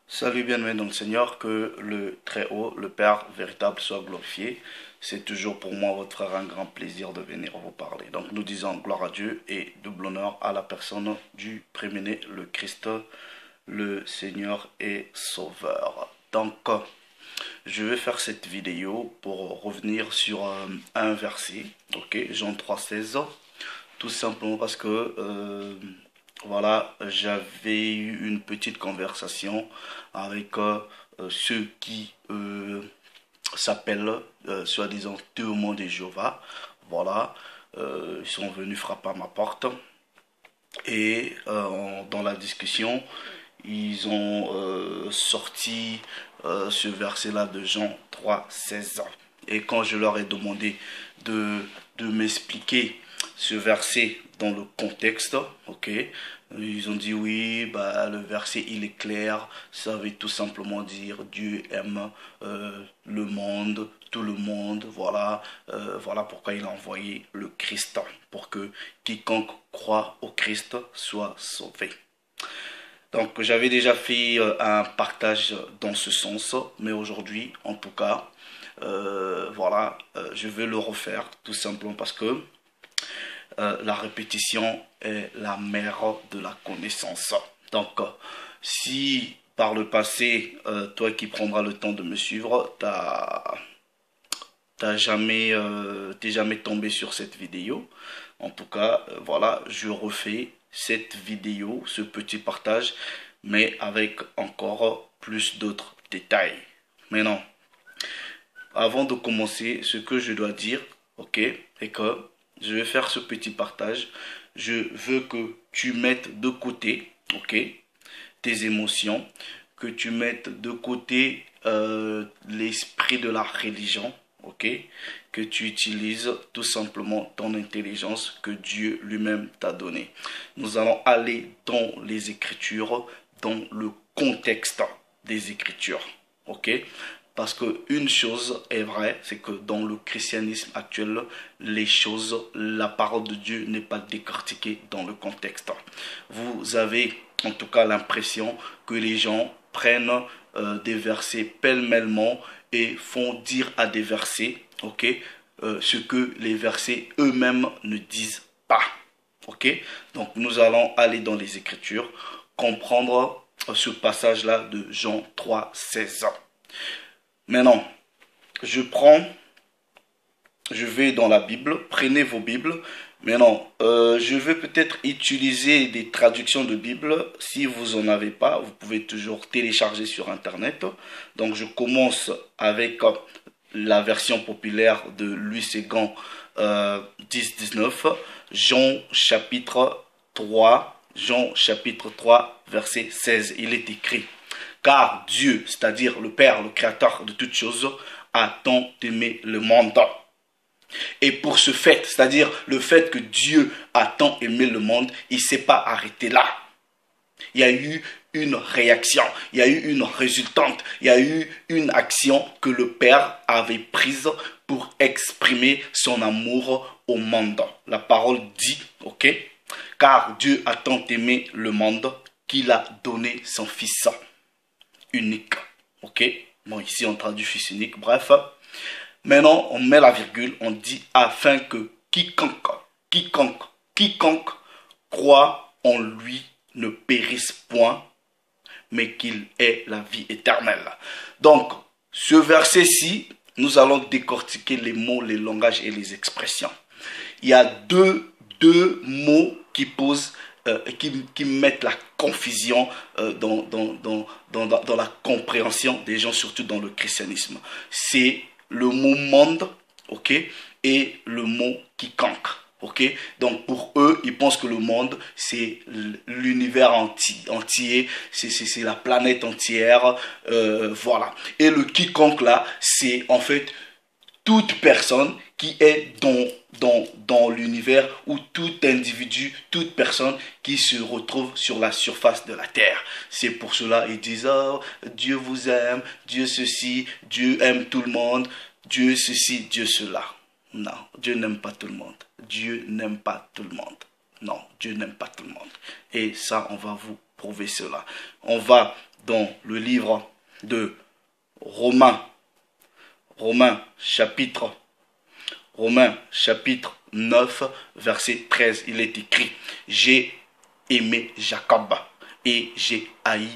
Salut bien-aimé dans le Seigneur, que le Très-Haut, le Père véritable soit glorifié. C'est toujours pour moi, votre frère, un grand plaisir de venir vous parler. Donc nous disons gloire à Dieu et double honneur à la personne du préméné, le Christ, le Seigneur et Sauveur. Donc je vais faire cette vidéo pour revenir sur un verset, ok, Jean 3,16, tout simplement parce que voilà, j'avais eu une petite conversation avec ceux qui s'appellent soi-disant témoins de Jéhovah. Voilà, ils sont venus frapper à ma porte et dans la discussion, ils ont sorti ce verset-là de Jean 3,16. Et quand je leur ai demandé de m'expliquer ce verset dans le contexte, ok, ils ont dit oui, bah, le verset il est clair, ça veut tout simplement dire Dieu aime le monde, tout le monde, voilà, voilà pourquoi il a envoyé le Christ, pour que quiconque croit au Christ soit sauvé. Donc j'avais déjà fait un partage dans ce sens, mais aujourd'hui, en tout cas, voilà, je vais le refaire tout simplement parce que la répétition est la mère de la connaissance. Donc, si par le passé, toi qui prendras le temps de me suivre, t'es jamais tombé sur cette vidéo. En tout cas, voilà, je refais cette vidéo, ce petit partage, mais avec encore plus d'autres détails. Maintenant, avant de commencer, ce que je dois dire, ok, est que je vais faire ce petit partage. Je veux que tu mettes de côté, ok, tes émotions, que tu mettes de côté l'esprit de la religion, ok, que tu utilises tout simplement ton intelligence que Dieu lui-même t'a donnée. Nous allons aller dans les Écritures, dans le contexte des Écritures, ok. Parce qu'une chose est vraie, c'est que dans le christianisme actuel, les choses, la parole de Dieu n'est pas décortiquée dans le contexte. Vous avez en tout cas l'impression que les gens prennent des versets pêle-mêlement et font dire à des versets, ok, ce que les versets eux-mêmes ne disent pas. Ok, donc nous allons aller dans les Écritures, comprendre ce passage-là de Jean 3,16. Maintenant, je vais dans la Bible, prenez vos Bibles. Maintenant, je vais peut-être utiliser des traductions de Bible. Si vous n'en avez pas, vous pouvez toujours télécharger sur Internet. Donc, je commence avec la version populaire de Louis Ségan 10-19, Jean chapitre 3, verset 16. Il est écrit: car Dieu, c'est-à-dire le Père, le Créateur de toutes choses, a tant aimé le monde. Et pour ce fait, c'est-à-dire le fait que Dieu a tant aimé le monde, il ne s'est pas arrêté là. Il y a eu une réaction, il y a eu une résultante, il y a eu une action que le Père avait prise pour exprimer son amour au monde. La parole dit, ok, car Dieu a tant aimé le monde qu'il a donné son Fils unique. Ok, bon, ici on traduit fils unique, bref. Maintenant, on met la virgule, on dit afin que quiconque croit en lui ne périsse point, mais qu'il ait la vie éternelle. Donc, ce verset-ci, nous allons décortiquer les mots, les langages et les expressions. Il y a deux mots qui posent, qui mettent la confusion dans la compréhension des gens, surtout dans le christianisme. C'est le mot monde, ok, et le mot quiconque. Ok, donc pour eux, ils pensent que le monde, c'est l'univers entier, c'est la planète entière, voilà. Et le quiconque là, c'est en fait toute personne qui est dans l'univers, ou tout individu, toute personne qui se retrouve sur la surface de la terre. C'est pour cela qu'ils disent oh, Dieu vous aime, Dieu ceci, Dieu aime tout le monde, Dieu ceci, Dieu cela. Non, Dieu n'aime pas tout le monde. Dieu n'aime pas tout le monde. Non, Dieu n'aime pas tout le monde. Et ça, on va vous prouver cela. On va dans le livre de Romains, Romains chapitre 9, verset 13, il est écrit: j'ai aimé Jacob et j'ai haï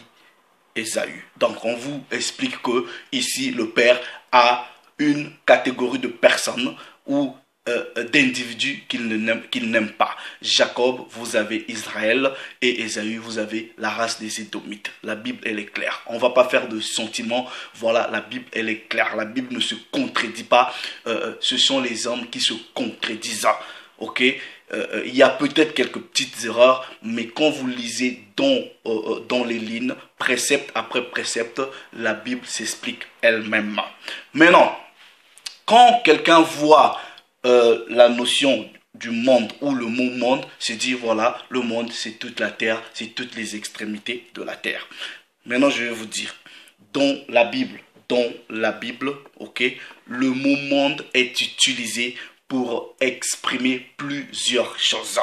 Ésaü. Donc on vous explique que ici le Père a une catégorie de personnes ou d'individus qu'il n'aime pas. Jacob, vous avez Israël, et Ésaü, vous avez la race des Édomites. La Bible, elle est claire. On ne va pas faire de sentiments. Voilà, la Bible, elle est claire. La Bible ne se contredit pas. Ce sont les hommes qui se contredisent. Ok? Il y a peut-être quelques petites erreurs, mais quand vous lisez dans les lignes, précepte après précepte, la Bible s'explique elle-même. Maintenant, quand quelqu'un voit la notion du monde ou le mot monde, se dit voilà, le monde c'est toute la terre, c'est toutes les extrémités de la terre. Maintenant je vais vous dire, dans la Bible, ok, le mot monde est utilisé pour exprimer plusieurs choses.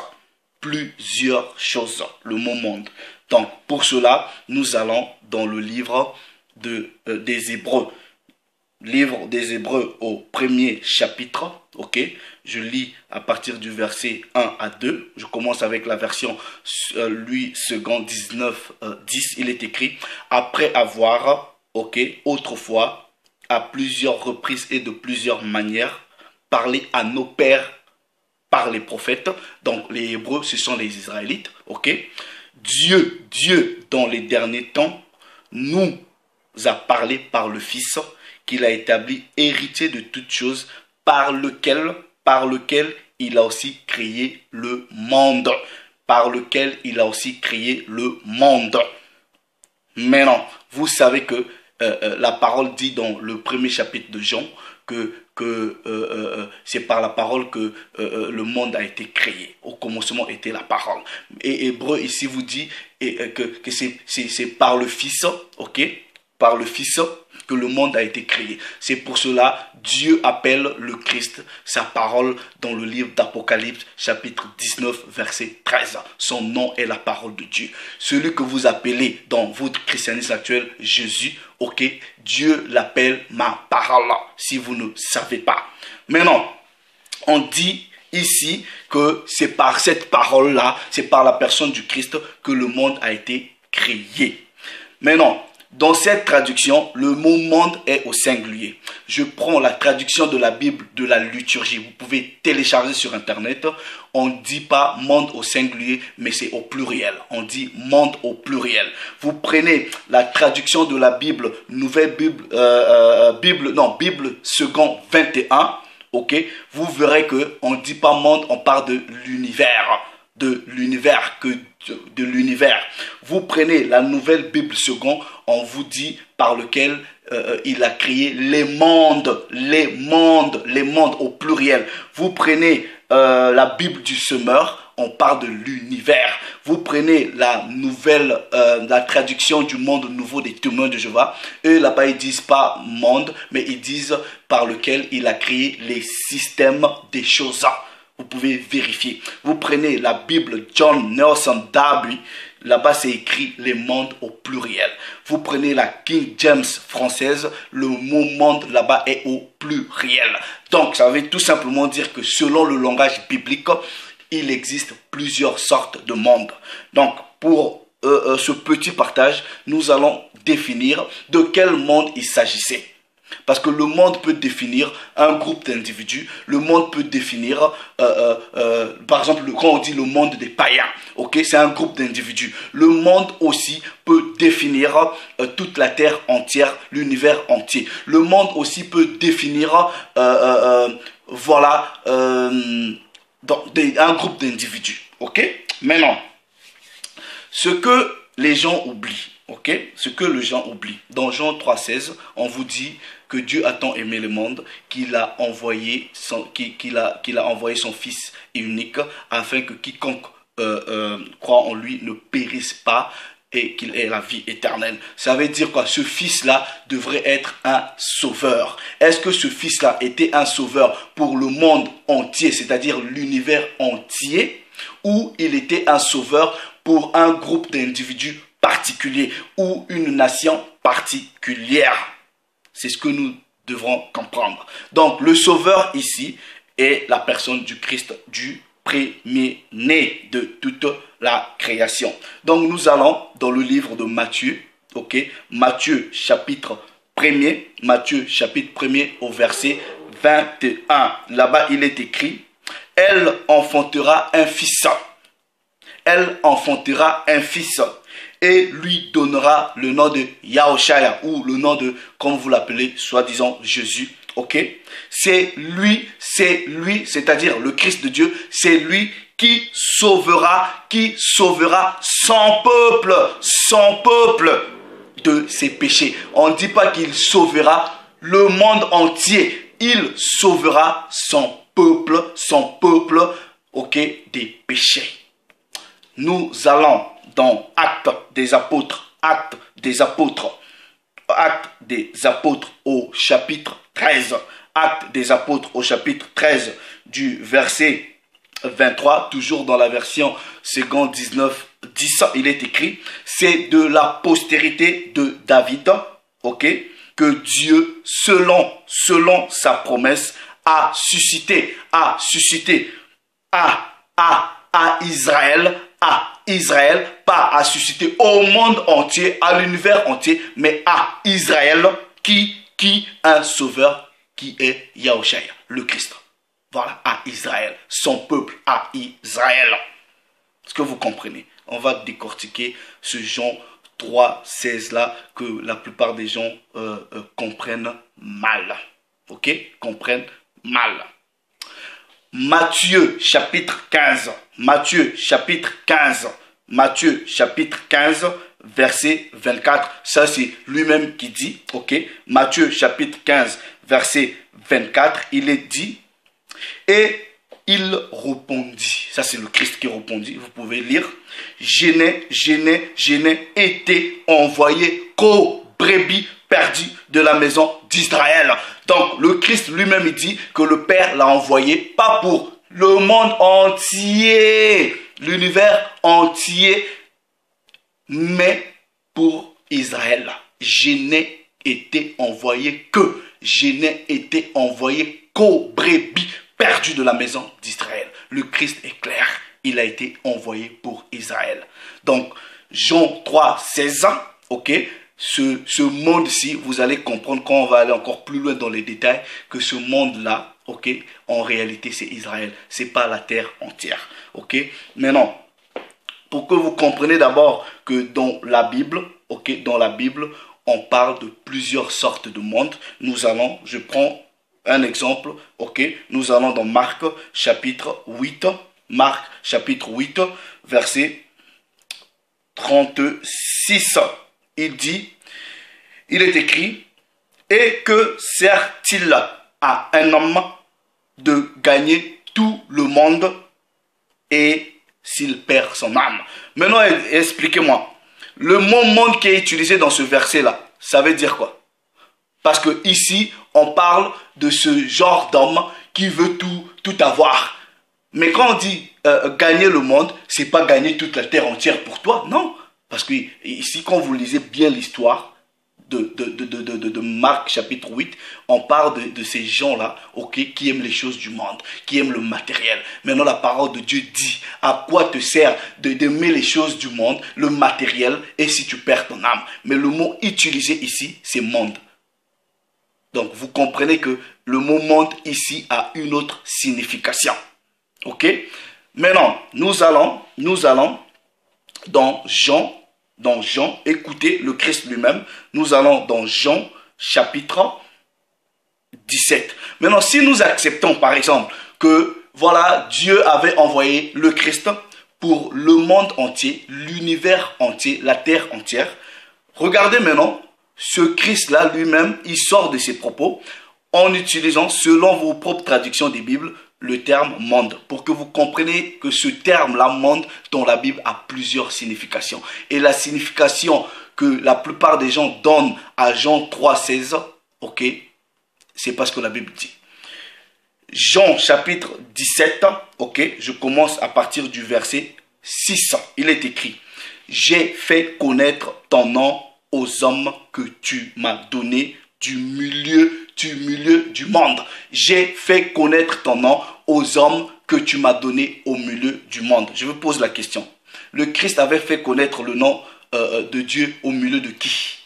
Le mot monde. Donc pour cela, nous allons dans le livre des Hébreux. Livre des Hébreux au premier chapitre, ok, je lis à partir du verset 1 à 2, je commence avec la version Louis II 19, 10, il est écrit: après avoir, ok, autrefois, à plusieurs reprises et de plusieurs manières, parlé à nos pères par les prophètes, donc les Hébreux, ce sont les Israélites, ok, Dieu, dans les derniers temps, nous a parlé par le Fils, qu'il a établi héritier de toutes choses, par lequel il a aussi créé le monde. Maintenant, vous savez que la parole dit dans le premier chapitre de Jean que c'est par la parole que le monde a été créé. Au commencement était la parole. Et Hébreu ici vous dit que c'est par le Fils, ok, par le Fils que le monde a été créé. C'est pour cela Dieu appelle le Christ sa parole dans le livre d'Apocalypse chapitre 19 verset 13. Son nom est la parole de Dieu. Celui que vous appelez dans votre christianisme actuel Jésus, ok, Dieu l'appelle ma parole, si vous ne savez pas. Maintenant, on dit ici que c'est par cette parole-là, c'est par la personne du Christ que le monde a été créé. Maintenant, dans cette traduction, le mot monde est au singulier. Je prends la traduction de la Bible de la liturgie. Vous pouvez télécharger sur Internet. On ne dit pas monde au singulier, mais c'est au pluriel. On dit monde au pluriel. Vous prenez la traduction de la Bible, Bible second 21. Ok, vous verrez que on ne dit pas monde, on parle de l'univers. De l'univers. Vous prenez la nouvelle Bible seconde, on vous dit par lequel il a créé les mondes au pluriel. Vous prenez la Bible du semeur, on parle de l'univers. Vous prenez la traduction du monde nouveau des témoins de Jéhovah. Eux là-bas ils disent pas monde, mais ils disent par lequel il a créé les systèmes des choses. Vous pouvez vérifier. Vous prenez la Bible John Nelson Darby. Là-bas, c'est écrit les mondes au pluriel. Vous prenez la King James française. Le mot monde là-bas est au pluriel. Donc, ça veut tout simplement dire que selon le langage biblique, il existe plusieurs sortes de mondes. Donc, pour ce petit partage, nous allons définir de quel monde il s'agissait. Parce que le monde peut définir un groupe d'individus. Le monde peut définir, par exemple, quand on dit le monde des païens, ok, c'est un groupe d'individus. Le monde aussi peut définir toute la terre entière, l'univers entier. Le monde aussi peut définir, un groupe d'individus, ok. Maintenant, ce que les gens oublient, ok, ce que les gens oublient, dans Jean 3,16, on vous dit que Dieu a tant aimé le monde qu'il a envoyé son Fils unique afin que quiconque croit en lui ne périsse pas et qu'il ait la vie éternelle. Ça veut dire quoi? Ce Fils-là devrait être un sauveur. Est-ce que ce Fils-là était un sauveur pour le monde entier, c'est-à-dire l'univers entier, ou il était un sauveur pour un groupe d'individus particulier? particulier ou une nation particulière. C'est ce que nous devrons comprendre. Donc, le sauveur ici est la personne du Christ, du premier-né de toute la création. Donc, nous allons dans le livre de Matthieu, ok? Matthieu chapitre 1er, Matthieu chapitre 1er au verset 21. Là-bas, il est écrit, « Elle enfantera un fils. Elle enfantera un fils et lui donnera le nom de Yahushua ou le nom de, comme vous l'appelez, soi-disant Jésus. » Ok? C'est lui, c'est-à-dire le Christ de Dieu, c'est lui qui sauvera son peuple de ses péchés. On ne dit pas qu'il sauvera le monde entier. Il sauvera son peuple, ok, des péchés. Nous allons dans Actes des Apôtres au chapitre 13. Actes des Apôtres au chapitre 13 du verset 23, toujours dans la version seconde 19, 10, il est écrit, c'est de la postérité de David, ok, que Dieu, selon sa promesse, a suscité à Israël, pas à susciter au monde entier, à l'univers entier, mais à Israël, qui un sauveur qui est Yahushua, le Christ. Voilà, à Israël, son peuple, à Israël. Est-ce que vous comprenez? On va décortiquer ce Jean 3, 16 là, que la plupart des gens comprennent mal. Ok? Comprennent mal. Matthieu chapitre 15, Matthieu chapitre 15, verset 24, ça c'est lui-même qui dit, ok, Matthieu chapitre 15, verset 24, il est dit, et il répondit, ça c'est le Christ qui répondit, vous pouvez lire, je n'ai été envoyé qu'aux brebis perdues de la maison d'Israël. Donc le Christ lui-même il dit que le Père l'a envoyé, pas pour le monde entier, l'univers entier, mais pour Israël. Je n'ai été envoyé qu'aux brebis perdues de la maison d'Israël. Le Christ est clair, il a été envoyé pour Israël. Donc, Jean 3, 16 ans, ok, ce monde-ci, vous allez comprendre quand on va aller encore plus loin dans les détails, que ce monde-là, ok, en réalité c'est Israël, c'est pas la terre entière, ok. Maintenant, pour que vous compreniez d'abord que dans la Bible, ok, dans la Bible, on parle de plusieurs sortes de mondes. Je prends un exemple, ok, nous allons dans Marc chapitre 8, verset 36. Il est écrit, et que sert-il à un homme de gagner tout le monde et s'il perd son âme? Maintenant, expliquez-moi. Le mot monde qui est utilisé dans ce verset-là, ça veut dire quoi? Parce que ici, on parle de ce genre d'homme qui veut tout avoir. Mais quand on dit gagner le monde, c'est pas gagner toute la terre entière pour toi, non. Parce que ici, quand vous lisez bien l'histoire de Marc chapitre 8, on parle de ces gens-là, ok, qui aiment les choses du monde, qui aiment le matériel. Maintenant, la parole de Dieu dit, à quoi te sert d'aimer les choses du monde, le matériel, et si tu perds ton âme? Mais le mot utilisé ici, c'est monde. Donc, vous comprenez que le mot monde ici a une autre signification. Ok? Maintenant, nous allons dans Jean, écoutez le Christ lui-même, nous allons dans Jean chapitre 17. Maintenant, si nous acceptons par exemple que voilà, Dieu avait envoyé le Christ pour le monde entier, l'univers entier, la terre entière, regardez maintenant, ce Christ-là lui-même, il sort de ses propos en utilisant, selon vos propres traductions des Bibles, le terme monde, pour que vous compreniez que ce terme-là, monde, dans la Bible, a plusieurs significations. Et la signification que la plupart des gens donnent à Jean 3, 16, ok, c'est pas ce que la Bible dit. Jean chapitre 17, ok, je commence à partir du verset 6. Il est écrit, j'ai fait connaître ton nom aux hommes que tu m'as donnés du milieu du monde. J'ai fait connaître ton nom aux hommes que tu m'as donnés au milieu du monde. Je vous pose la question. Le Christ avait fait connaître le nom de Dieu au milieu de qui?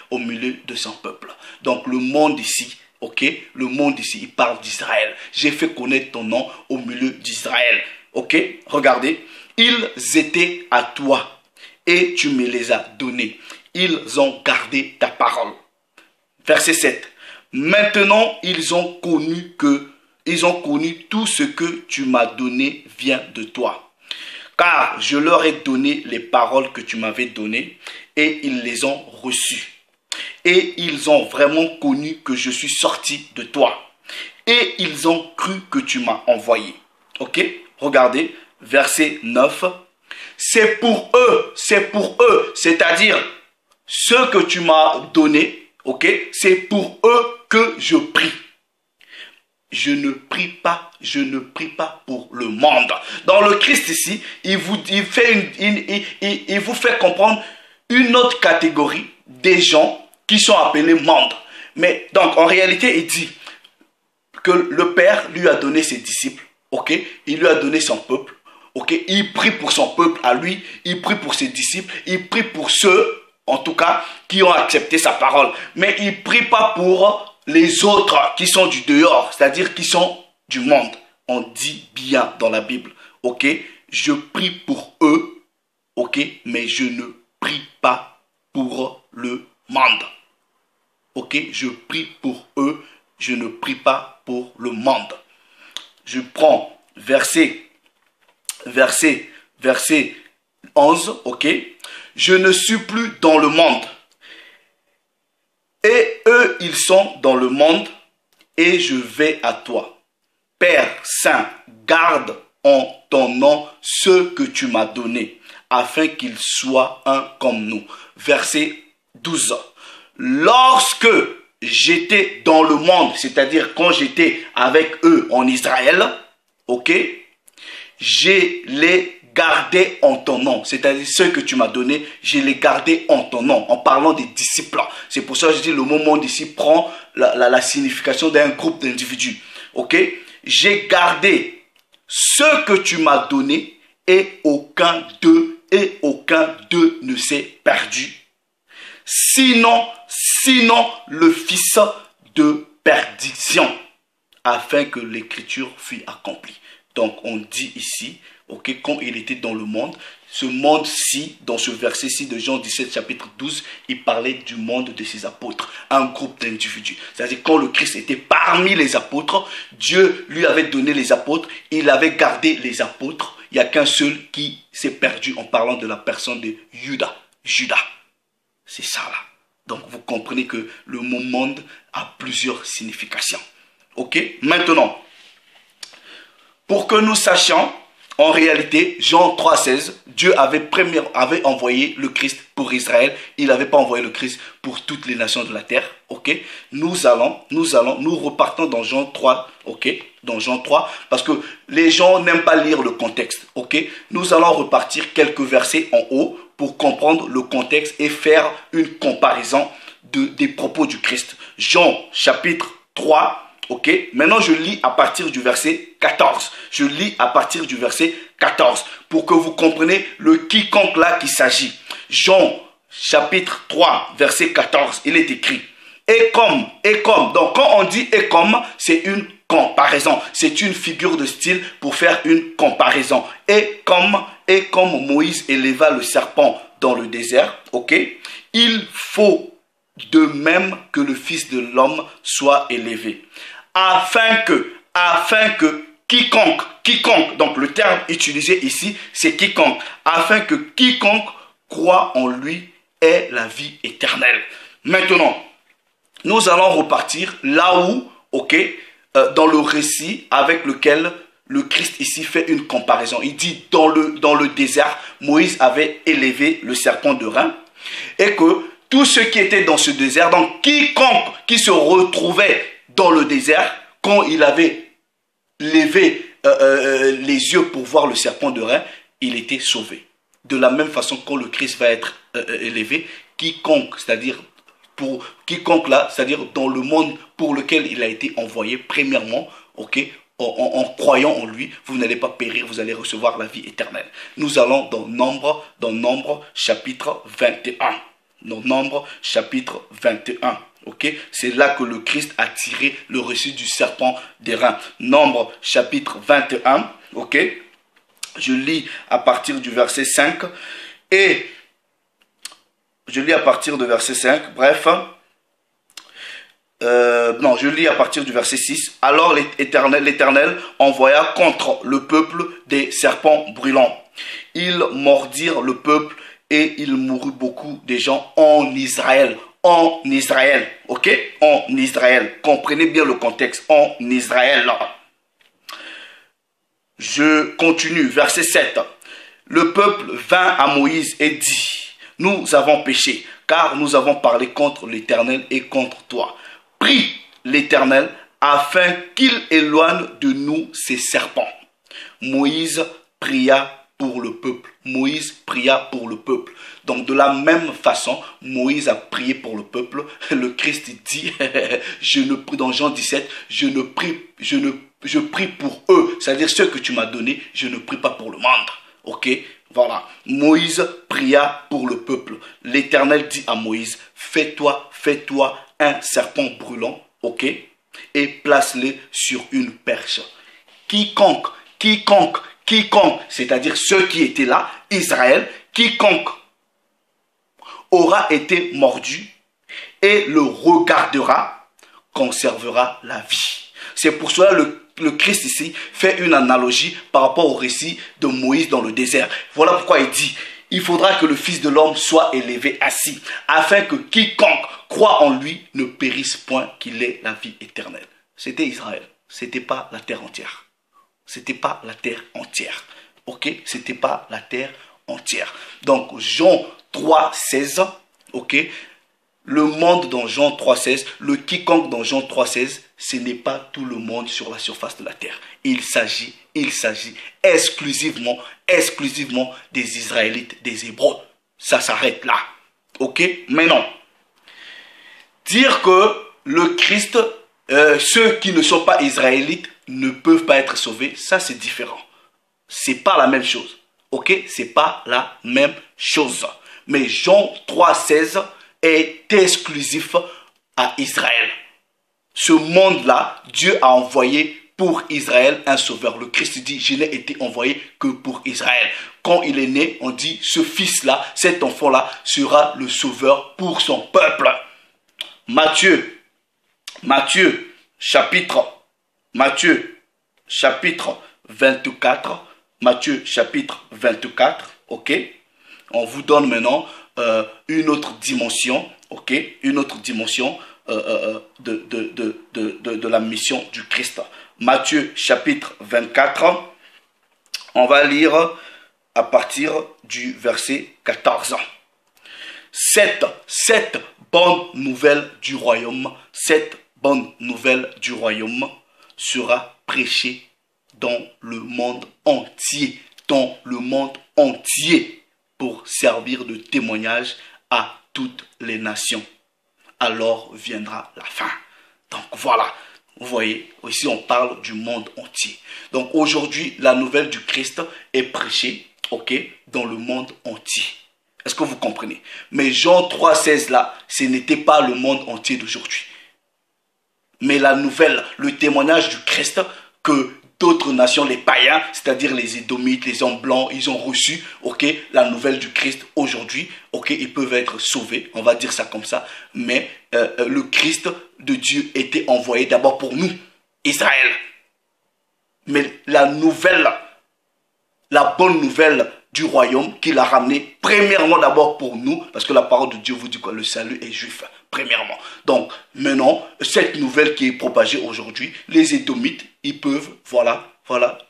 Au milieu de son peuple. Donc le monde ici, ok, le monde ici, il parle d'Israël. J'ai fait connaître ton nom au milieu d'Israël. Ok, regardez. Ils étaient à toi et tu me les as donnés. Ils ont gardé ta parole. Verset 7. Maintenant, ils ont connu tout ce que tu m'as donné vient de toi. Car je leur ai donné les paroles que tu m'avais données et ils les ont reçues. Et ils ont vraiment connu que je suis sorti de toi. Et ils ont cru que tu m'as envoyé. Ok? Regardez, verset 9. C'est pour eux, c'est-à-dire ceux que tu m'as donnés, ok? C'est pour eux que je prie. Je ne prie pas pour le monde. Dans le Christ ici, il vous fait comprendre une autre catégorie des gens qui sont appelés monde. Mais donc en réalité, il dit que le Père lui a donné ses disciples, ok? Il lui a donné son peuple, ok? Il prie pour son peuple à lui, il prie pour ses disciples, il prie pour ceux, en tout cas, qui ont accepté sa parole. Mais il ne prie pas pour les autres qui sont du dehors, c'est-à-dire qui sont du monde. On dit bien dans la Bible, ok? Je prie pour eux, ok? Mais je ne prie pas pour le monde. Ok? Je prie pour eux, je ne prie pas pour le monde. Je prends verset 11, ok? Je ne suis plus dans le monde. Et eux, ils sont dans le monde et je vais à toi. Père Saint, garde en ton nom ceux que tu m'as donnés, afin qu'ils soient un comme nous. Verset 12. Lorsque j'étais dans le monde, c'est-à-dire quand j'étais avec eux en Israël, ok, je les gardais en ton nom, c'est-à-dire ceux que tu m'as donnés, je les gardais en ton nom, en parlant des disciples. C'est pour ça que je dis le mot monde ici prend la signification d'un groupe d'individus. Ok, j'ai gardé ceux que tu m'as donnés et aucun d'eux ne s'est perdu. Sinon le fils de perdition, afin que l'écriture fût accomplie. Donc on dit ici, ok, quand il était dans le monde, ce monde-ci, dans ce verset-ci de Jean 17, chapitre 12, il parlait du monde de ses apôtres, un groupe d'individus. C'est-à-dire quand le Christ était parmi les apôtres, Dieu lui avait donné les apôtres, il avait gardé les apôtres. Il n'y a qu'un seul qui s'est perdu en parlant de la personne de Judas. C'est ça là. Donc vous comprenez que le mot monde a plusieurs significations. Ok? Maintenant, pour que nous sachions, en réalité, Jean 3,16, Dieu avait envoyé le Christ pour Israël. Il n'avait pas envoyé le Christ pour toutes les nations de la terre. Ok? Nous repartons dans Jean 3. Ok? Dans Jean 3, parce que les gens n'aiment pas lire le contexte. Ok? Nous allons repartir quelques versets en haut pour comprendre le contexte et faire une comparaison des propos du Christ. Jean chapitre 3. Ok, maintenant je lis à partir du verset 14. Je lis à partir du verset 14 pour que vous compreniez le quiconque là qu'il s'agit. Jean chapitre 3 verset 14, il est écrit. Et comme. Donc quand on dit et comme, c'est une comparaison. C'est une figure de style pour faire une comparaison. Et comme Moïse éleva le serpent dans le désert, ok, il faut de même que le Fils de l'homme soit élevé. Afin que quiconque, donc le terme utilisé ici, c'est quiconque, afin que quiconque croit en lui ait la vie éternelle. Maintenant, nous allons repartir là où, ok, dans le récit avec lequel le Christ ici fait une comparaison. Il dit dans le désert, Moïse avait élevé le serpent de rein et que tous ceux qui étaient dans ce désert, donc quiconque qui se retrouvait dans le désert, quand il avait levé les yeux pour voir le serpent de rein, il était sauvé. de la même façon quand le Christ va être élevé, quiconque, c'est-à-dire pour quiconque là, c'est-à-dire dans le monde pour lequel il a été envoyé, premièrement, ok, en croyant en lui, vous n'allez pas périr, vous allez recevoir la vie éternelle. Nous allons dans Nombre chapitre 21. Dans Nombre chapitre 21. Ok, c'est là que le Christ a tiré le reçu du serpent d'airain. Nombre chapitre 21. Ok, je lis à partir du verset 5 et je lis à partir de verset 5, bref. Non, je lis à partir du verset 6. Alors l'Éternel envoya contre le peuple des serpents brûlants. Ils mordirent le peuple et il mourut beaucoup de gens en Israël. En Israël, ok? En Israël. Comprenez bien le contexte. En Israël. Je continue, verset 7. Le peuple vint à Moïse et dit: nous avons péché, car nous avons parlé contre l'Éternel et contre toi. Prie l'Éternel afin qu'il éloigne de nous ces serpents. Moïse pria pour le peuple. Moïse pria pour le peuple. Donc de la même façon, Moïse a prié pour le peuple. Le Christ dit, dans Jean 17, je prie pour eux. C'est-à-dire ceux que tu m'as donnés, je ne prie pas pour le monde. Ok? Voilà, Moïse pria pour le peuple. L'Éternel dit à Moïse: fais-toi un serpent brûlant, ok, et place-le sur une perche. Quiconque, c'est-à-dire ceux qui étaient là, Israël, quiconque aura été mordu et le regardera, conservera la vie. C'est pour cela le Christ ici fait une analogie par rapport au récit de Moïse dans le désert. Voilà pourquoi il dit: il faudra que le Fils de l'homme soit élevé ainsi, afin que quiconque croit en lui ne périsse point, qu'il ait la vie éternelle. C'était Israël, c'était pas la terre entière. C'était pas la terre entière. Ok? C'était pas la terre entière. Donc Jean 3,16, ok? Le monde dans Jean 3,16, le quiconque dans Jean 3,16, ce n'est pas tout le monde sur la surface de la terre. Il s'agit exclusivement des Israélites, des Hébreux. Ça s'arrête là. Ok? Maintenant, dire que le Christ, ceux qui ne sont pas Israélites ne peuvent pas être sauvés, ça c'est différent. C'est pas la même chose. Ok? C'est pas la même chose. Mais Jean 3,16 est exclusif à Israël. Ce monde-là, Dieu a envoyé pour Israël un sauveur. Le Christ dit: je n'ai été envoyé que pour Israël. Quand il est né, on dit: ce fils-là, cet enfant-là sera le sauveur pour son peuple. Matthieu chapitre 24. Matthieu chapitre 24, ok? On vous donne maintenant une autre dimension, ok? Une autre dimension de la mission du Christ. Matthieu chapitre 24, on va lire à partir du verset 14. Cette bonne nouvelle du royaume, cette bonne nouvelle du royaume sera prêchée dans le monde entier, pour servir de témoignage à toutes les nations. Alors viendra la fin. Donc voilà, vous voyez, ici on parle du monde entier. Donc aujourd'hui, la nouvelle du Christ est prêchée, ok, dans le monde entier. Est-ce que vous comprenez? Mais Jean 3,16 là, ce n'était pas le monde entier d'aujourd'hui. Mais la nouvelle, le témoignage du Christ que d'autres nations, les païens, c'est-à-dire les Édomites, les hommes blancs, ils ont reçu, ok, la nouvelle du Christ aujourd'hui, ok, ils peuvent être sauvés, on va dire ça comme ça, mais le Christ de Dieu était envoyé d'abord pour nous, Israël. Mais la bonne nouvelle du royaume qu'il a ramené, premièrement d'abord pour nous, parce que la parole de Dieu vous dit quoi? Le salut est juif, premièrement. Donc maintenant, cette nouvelle qui est propagée aujourd'hui, les Édomites, ils peuvent, voilà,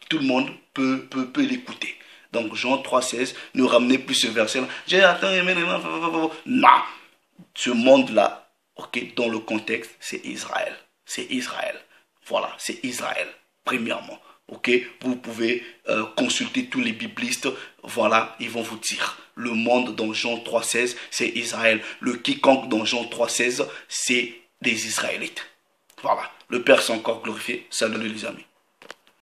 tout le monde peut l'écouter. Donc Jean 3,16, ne ramenez plus ce verset-là. J'ai attendu, non. Ce monde-là, ok, dans le contexte, c'est Israël. C'est Israël. Voilà, c'est Israël, premièrement. Ok, vous pouvez consulter tous les biblistes. Voilà, ils vont vous dire. Le monde dans Jean 3,16, c'est Israël. Le quiconque dans Jean 3,16, c'est des Israélites. Voilà, le Père s'est encore glorifié. Salut les amis.